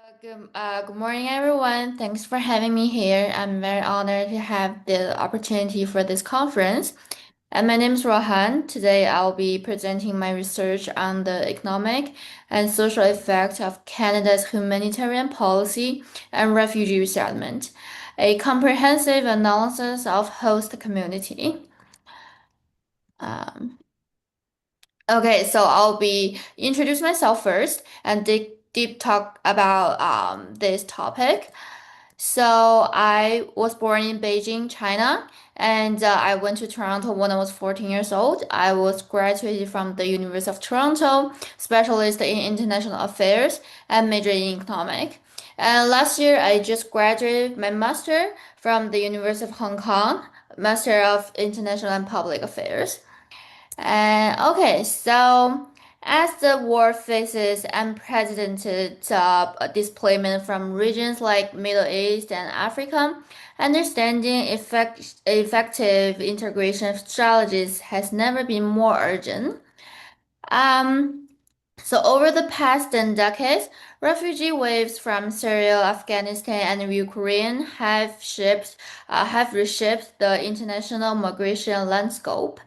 Good morning, everyone. Thanks for having me here. I'm very honored to have the opportunity for this conference. And my name is Ruohan. Today, I'll be presenting my research on the economic and social effect of Canada's humanitarian policy and refugee resettlement, a comprehensive analysis of host community. Um, Okay, so I'll be introduce myself first and deep talk about this topic. So I was born in Beijing, China, and I went to Toronto when I was 14 years old. I was graduated from the University of Toronto, specialist in international affairs and major in economic. And last year I just graduated my master from the University of Hong Kong, Master of International and Public Affairs. Okay, so as the world faces unprecedented displacement from regions like Middle East and Africa, understanding effective integration strategies has never been more urgent. Um, so over the past 10 decades, refugee waves from Syria, Afghanistan, and Ukraine have reshaped the international migration landscape.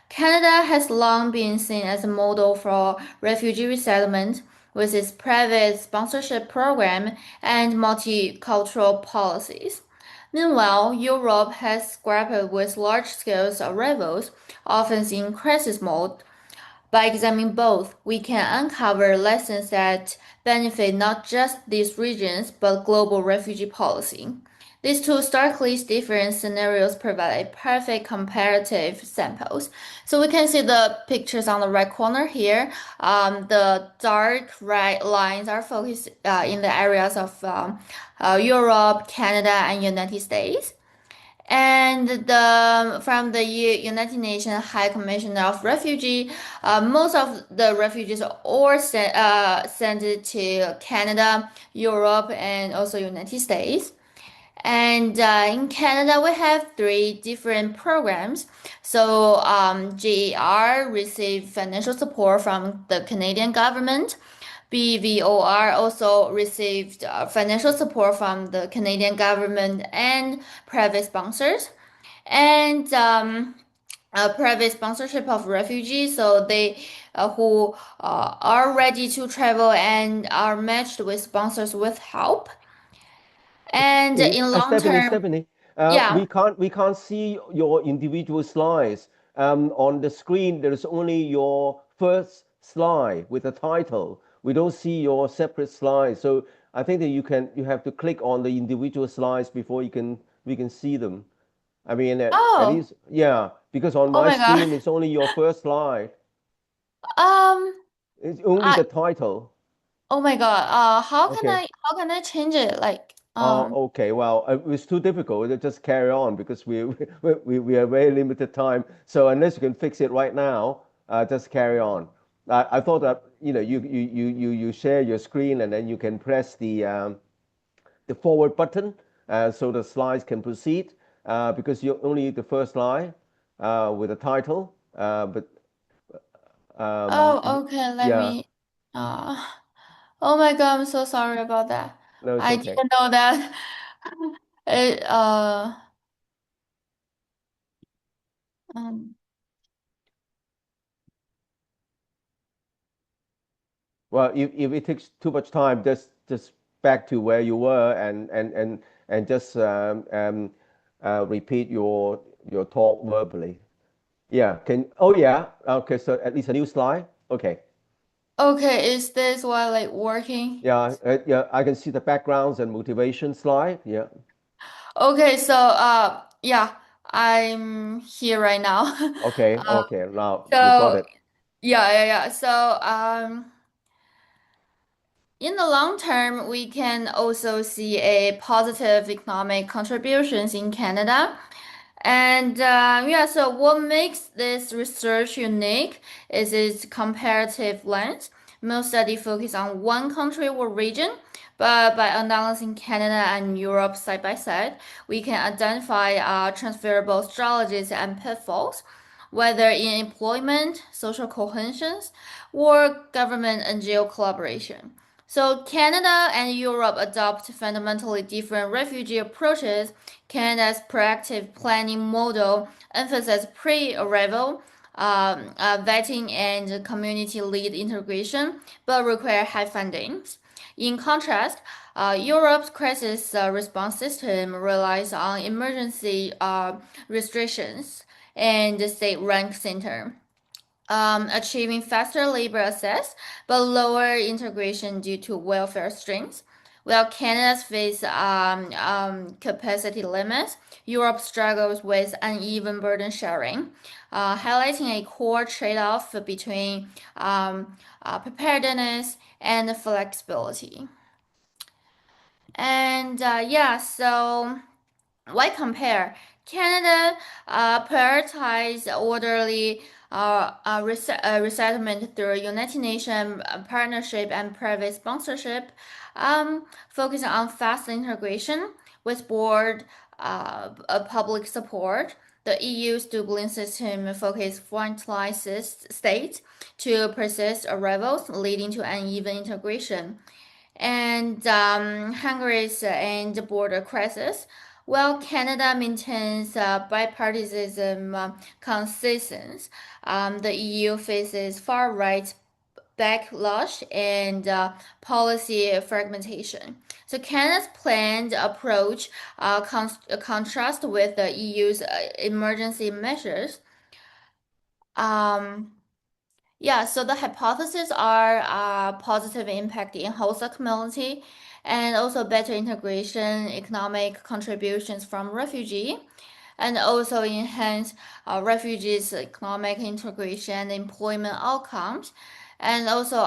Canada has long been seen as a model for refugee resettlement with its private sponsorship program and multicultural policies. Meanwhile, Europe has grappled with large-scale arrivals, often in crisis mode. By examining both, we can uncover lessons that benefit not just these regions but global refugee policy. These two starkly different scenarios provide a perfect comparative samples. So we can see the pictures on the right corner here. The dark red lines are focused in the areas of Europe, Canada, and United States. And from the United Nations High Commissioner of Refugee, most of the refugees are all sent to Canada, Europe, and also United States. And in Canada, we have three different programs. So GER receive financial support from the Canadian government. BVOR also received financial support from the Canadian government and private sponsors. And private sponsorship of refugees, so they who are ready to travel and are matched with sponsors with help. And Stephanie, in long term, Stephanie, yeah. we can't see your individual slides. On the screen, there is only your first slide with the title. We don't see your separate slides. So I think that you have to click on the individual slides before we can see them. I mean, at Oh, least, yeah, because on oh my my God. screen, it's only your first slide. Um, It's only I the title. oh my God. Okay. How can I change it? Like, Oh, okay. Well, it's too difficult. Just carry on because we are very limited time. So unless you can fix it right now, just carry on. I thought that you share your screen and then you can press the forward button so the slides can proceed because you're only the first slide with the title. But oh, okay. Let yeah, me. Uh, oh my God. I'm so sorry about that. no, it's I okay. didn't know that. It. Um, Well, if it takes too much time, just back to where you were and just repeat your talk verbally. Yeah. Can oh yeah. Okay. So at least a new slide. Okay. okay. Is this one like working? Yeah. Yeah. I can see the backgrounds and motivation slide. Yeah. Okay. So yeah. I'm here right now. Okay. Um, Okay. Now we got so it. yeah. So in the long term, we can also see a positive economic contributions in Canada. And yeah, so what makes this research unique is its comparative lens. Most studies focus on one country or region, but by analyzing Canada and Europe side by side, we can identify transferable strategies and pitfalls, whether in employment, social cohesion, or government and geo collaboration. So Canada and Europe adopt fundamentally different refugee approaches. Canada's proactive planning model emphasizes pre-arrival vetting and community-led integration, but require high fundings. In contrast, Europe's crisis response system relies on emergency restrictions and state-run center, achieving faster labor access but lower integration due to welfare strings. While Canada faces capacity limits, Europe struggles with uneven burden sharing, highlighting a core trade-off between preparedness and flexibility. And so why compare? Canada prioritized orderly resettlement through United Nations partnership and private sponsorship, focusing on fast integration with broad public support. The EU's Dublin system focused frontline states to persist arrivals, leading to uneven integration and Hungary's and border crisis. While Canada maintains bipartisan consensus, the EU faces far-right backlash and policy fragmentation. So Canada's planned approach contrasts with the EU's emergency measures. Um, so the hypotheses are positive impact in host community and also better integration, economic contributions from refugee, and also enhance refugees' economic integration and employment outcomes. And also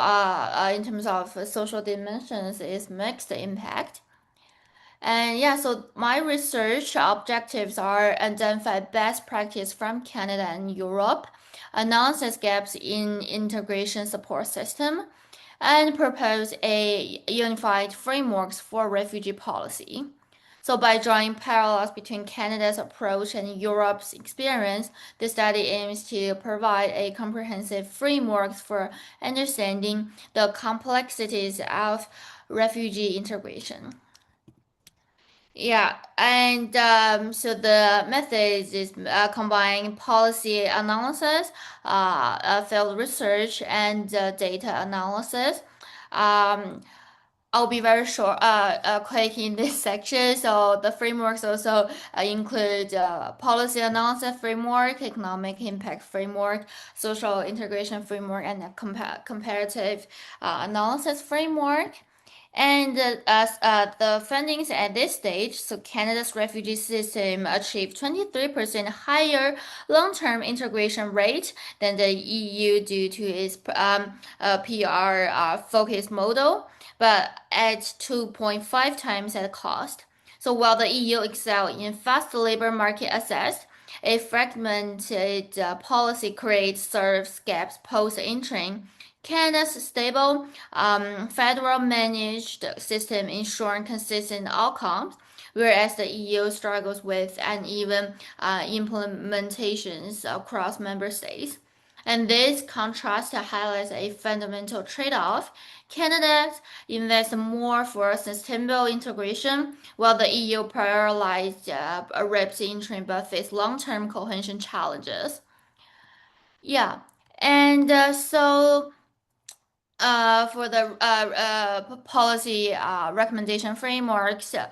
in terms of social dimensions is mixed impact. And so my research objectives are identify best practice from Canada and Europe, analysis gaps in integration support system, and propose a unified frameworks for refugee policy. So by drawing parallels between Canada's approach and Europe's experience, the study aims to provide a comprehensive framework for understanding the complexities of refugee integration. And so the methods is combine policy analysis, field research, and data analysis. Um, I'll be very short, quick in this section. So the frameworks also include policy analysis framework, economic impact framework, social integration framework, and a comparative analysis framework. And the fundings at this stage, so Canada's refugee system achieved 23% higher long-term integration rate than the EU due to its PR focused model, but at 2.5 times that cost. So while the EU excelled in fast labor market access, a fragmented policy creates serves gaps post-entry. Canada's stable federal managed system ensuring consistent outcomes, whereas the EU struggles with uneven implementations across member states. And this contrast highlights a fundamental trade-off. Canada invests more for sustainable integration, while the EU prioritizes rapid entry but face long-term cohesion challenges. Yeah, and so for the policy recommendation frameworks, this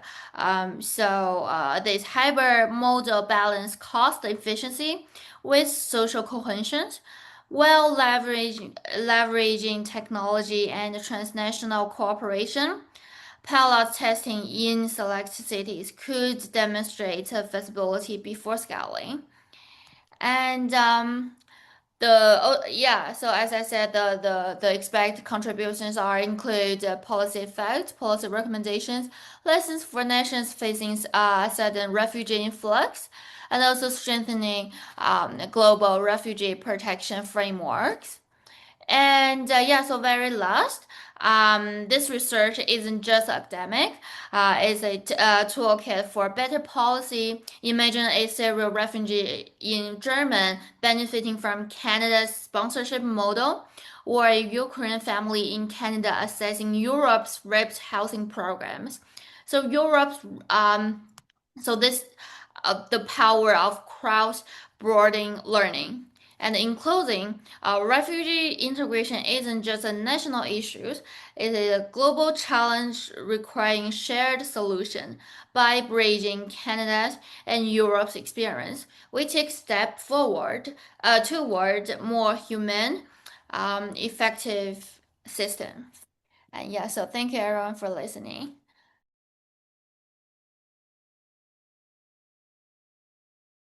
hybrid model balance cost efficiency with social cohesion while leveraging technology and transnational cooperation. Pilot testing in select cities could demonstrate feasibility before scaling. And so as I said, the expected contributions are include policy effects, policy recommendations, lessons for nations facing sudden refugee influx, and also strengthening global refugee protection frameworks. And yeah, so very last, this research isn't just academic. It's a toolkit for better policy. Imagine a Syrian refugee in Germany benefiting from Canada's sponsorship model, or a Ukrainian family in Canada accessing Europe's raped housing programs. So Europe's so this the power of cross-border learning. And in closing, refugee integration isn't just a national issue, it is a global challenge requiring shared solution. By bridging Canada's and Europe's experience, we take step forward toward more human, effective system. And yeah, so thank you everyone for listening.